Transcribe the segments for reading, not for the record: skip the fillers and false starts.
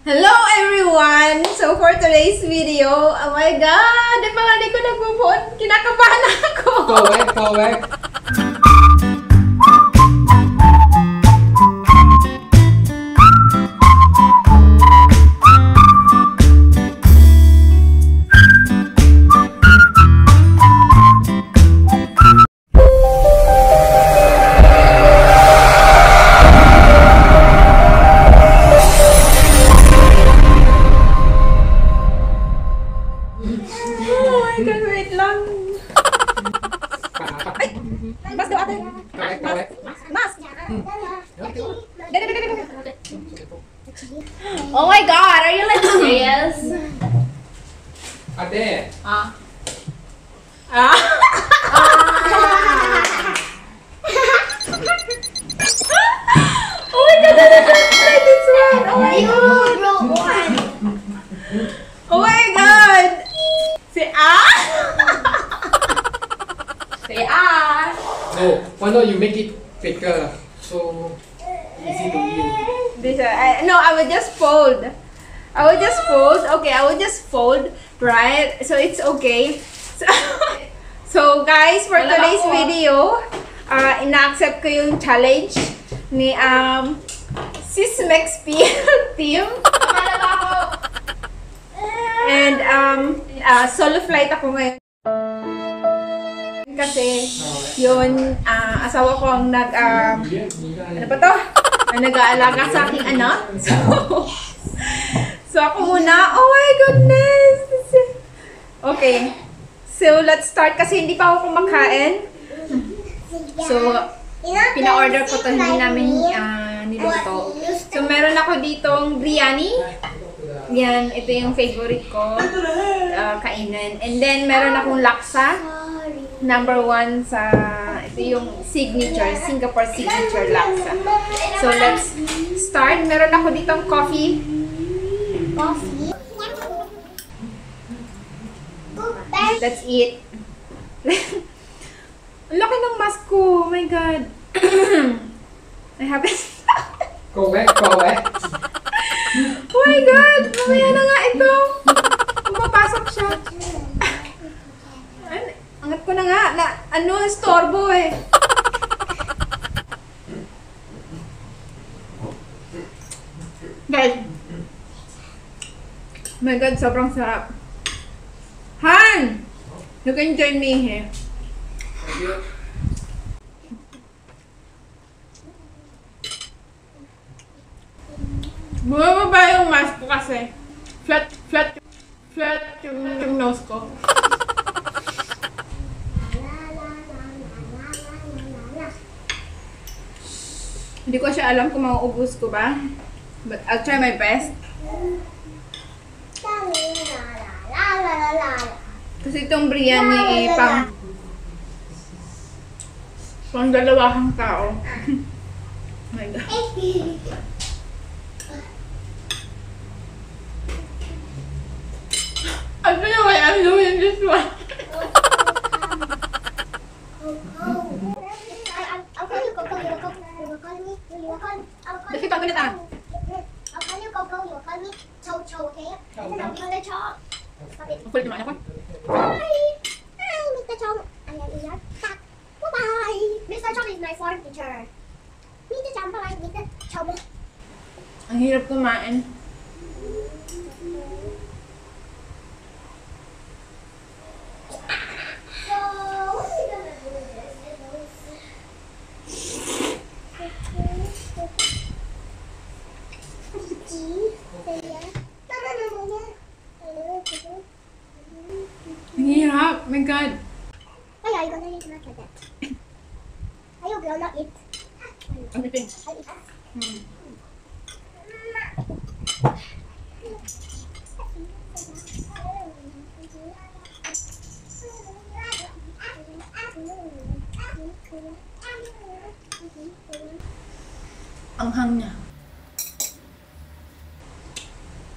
Hello everyone! So for today's video, oh my god! Di pa nga di ko nagbubuot. Kinakabahan ako! Correct. Wait lang. Ay! Mas daw ate. Correct. Mas! Oh my god! Are you like serious? Ate. Ah. Oh my god! Try this one! Oh my god! Oh my god! Say ah! Say ah! No, why not you make it thicker so easy to use? This no, I will just fold. Okay, I will just fold, right? So it's okay. So guys, for today's video, ina-accept ko yung challenge ni Facemask team. And solo flight ako ngayon. Kasi yun, asawa ko ang ano ba to? Nag-aalaga sa aking anak. So ako muna. Oh my goodness! Okay. So let's start kasi hindi pa ako kumakain. So pina-order ko to, hindi namin niluto. So meron ako ditong biryani. Yan, ito yung favorite ko kainin. And then meron akong laksa. Number 1 sa, ito yung signature, Singapore signature laksa. So let's start. Meron ako ditong coffee. Let's eat. Ang laki ng mask ko. Oh my god. I haven't Correct. Oh my god! Mamaya na nga ito! Pumapasok siya. Angat ko na nga. Storbo eh. Guys. Oh my god, sobrang sarap. Han! You can join me here. Thank you. Bumababa yung mask ko kasi. Flat yung nose ko. Hindi ko siya alam kung mauubos ko ba. But I'll try my best. Kasi itong biryani pang dalawang tao. Oh my god. I don't know why I'm doing this one. Bakit ang ganit ah? Kulit naman ako. Ang hirap kumain. Ang hirap. Oh my god. Why are you gonna eat like that? Are you gonna eat? Ang bitin. I eat. Ang hang niya.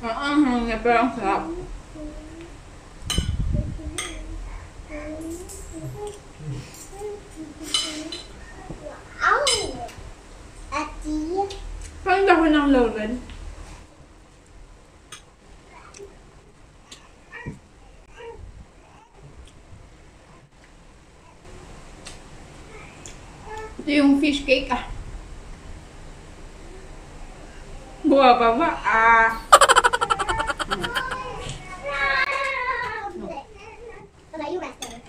Ang hang niya pero ang sarap. Ati. Parang dahon ng laurel. Ito yung fish cake ah. Bumababa ah. Mama, you rest there.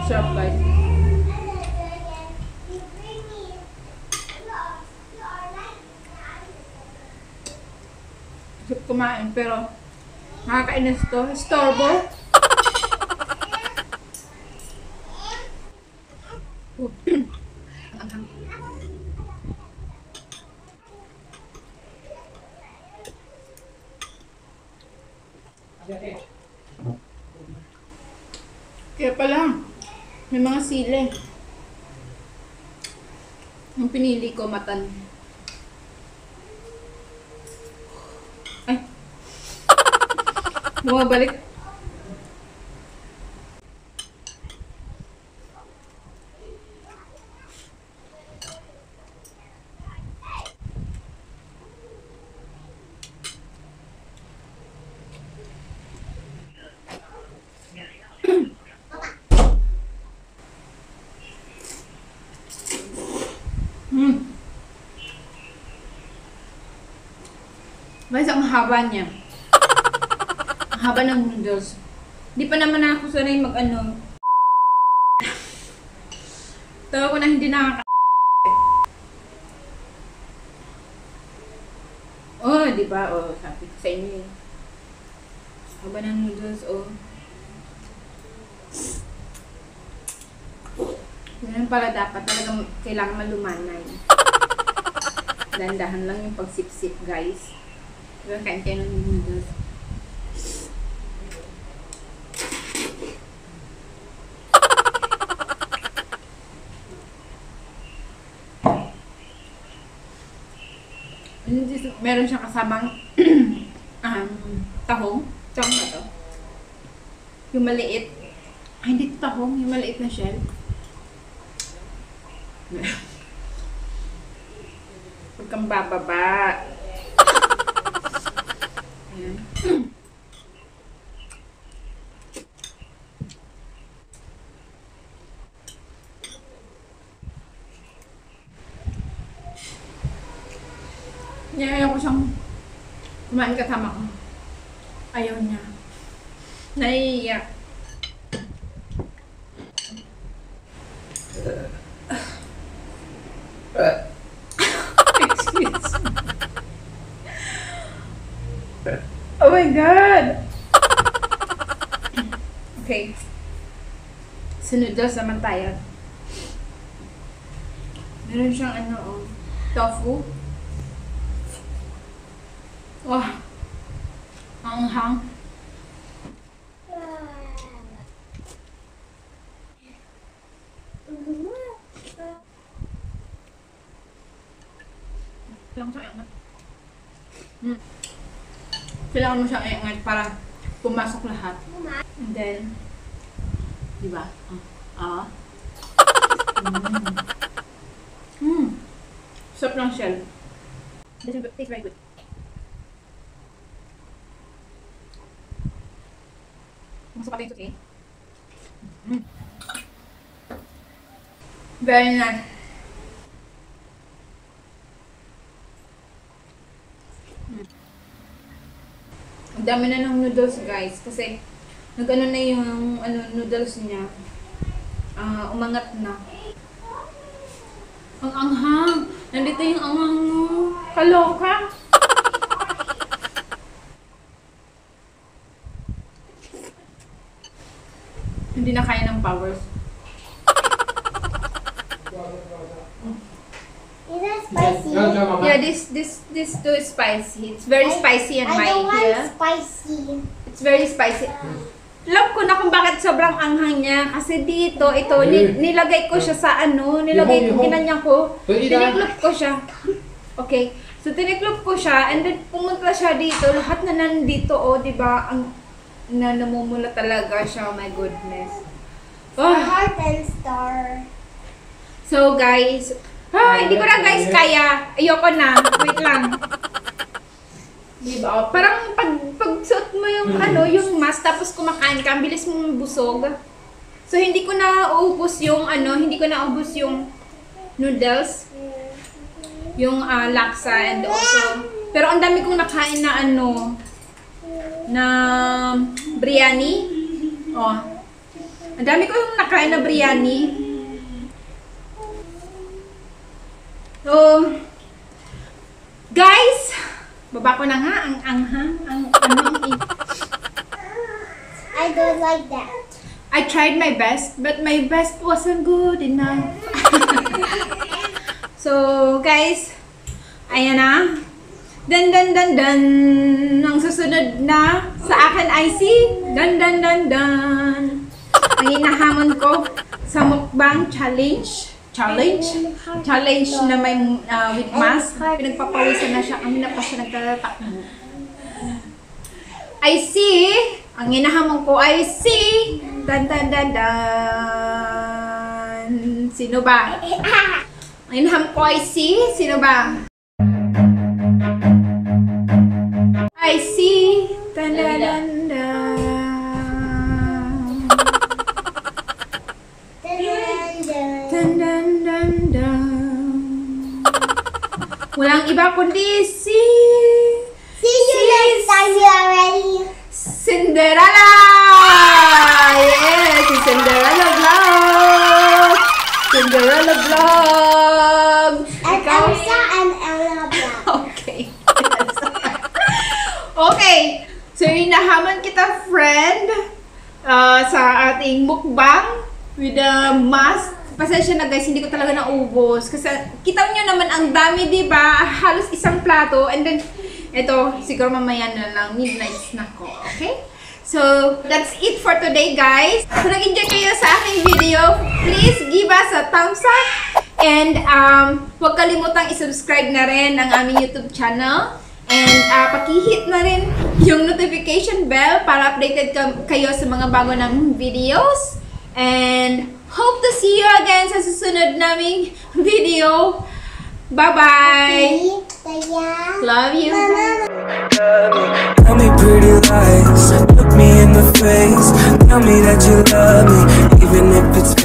Sarap guys. Sarap kumain pero nakakainis to. Storbo. Kaya pala, may mga sili. Ang pinili ko, matan. Ay! Bumabalik. Guys, ang haba niya. Ang haba ng noodles. Di pa naman ako sanay mag-ano. Tawa ko na hindi nakaka... Oh, di ba? Oh, sabi ko sa inyo. Haba ng noodles, oh. Ganun pala dapat. Talagang kailangan malumanay. Dahan-dahan lang yung pagsip-sip, guys. Diba, kain kayo ng noodles. Meron siyang kasamang tahong. Tahong na to. Yung maliit. Ay, hindi ito tahong. Yung maliit na shell. Huwag kang bababa. Ayan. Ayaw ko siyang kumain kasama ko. Ayaw niya. Naiiyak. Excuse me. Oh my God! Okay. Sa noodles naman tayo. Meron siyang ano, oh, tofu. Wah! Ang hang. Kailangan mo siyang iangat. Kailangan mo siyang iangat para pumasok lahat. And then, diba? Sarap ng shell. This tastes very good. Masuk pa ito, okay? Very nice. Ang dami na ng noodles, guys. Kasi, nag-ano na yung noodles niya. Umangat na. Ang anghang. Nandito yung anghang mo. Kaloka. Hindi na kaya ng powers. Is that spicy? Yeah, this too is spicy. It's very spicy on my I don't want here. spicy. It's very spicy. Alam ko na kung bakit sobrang anghang niya. Kasi dito, ito, nilagay ko siya sa nilagay ko, ginanyan ko. Tiniklop ko siya. Okay. So, tiniklop ko siya, and then pumunta siya dito. Lahat na nandito, oh, diba? Namumula talaga siya. Oh my goodness. Oh. Heart and star. So, guys, hindi ko na guys kaya. Ayoko na. Wait lang. Diba? Parang pag suot mo yung yung mask tapos kumakain ka, ang bilis mong busog. So hindi ko na ubos yung yung noodles, yung laksa and also. Pero ang dami kong nakain na na biryani. Oh. Ang dami kong nakain na biryani. So, guys, baba ko na nga ang I don't like that. I tried my best, but my best wasn't good enough. So, guys, ayan na. Dan. Ang susunod na sa akin ay si Dan. Ang hinahamon ko sa mukbang challenge na may with mask. Pinagpapawisan na siya. Kanina pa siya nagtatakbo. I see. Ang hinahamon ko ay si Dan. Sino ba? Ang hinahamon ko ay si sino ba? I see. Dan. Walang iba kundi si See you next time you are ready. Cinderella! Yes! Si Cinderella Vlog! Cinderella Vlog! And Elsa and Ella Black. Okay. Okay. So, hinahaman kita, friend, sa ating mukbang with a mask. Pasensya na guys, hindi ko talaga naubos. Kasi, kita nyo naman ang dami, diba? Halos isang plato. And then, ito, siguro mamaya na lang, midnight snack ko. Okay? So, that's it for today, guys. Kung nag-enjoy kayo sa aking video, please give us a thumbs up. And, huwag kalimutang i-subscribe na rin ang aming YouTube channel. And, paki-hit na rin yung notification bell para updated kayo sa mga bago ng videos. And, hope to see you again sa susunod naming video. Bye-bye! Love you! Tell me pretty lies, look me in the face. Tell me that you love me, even if it's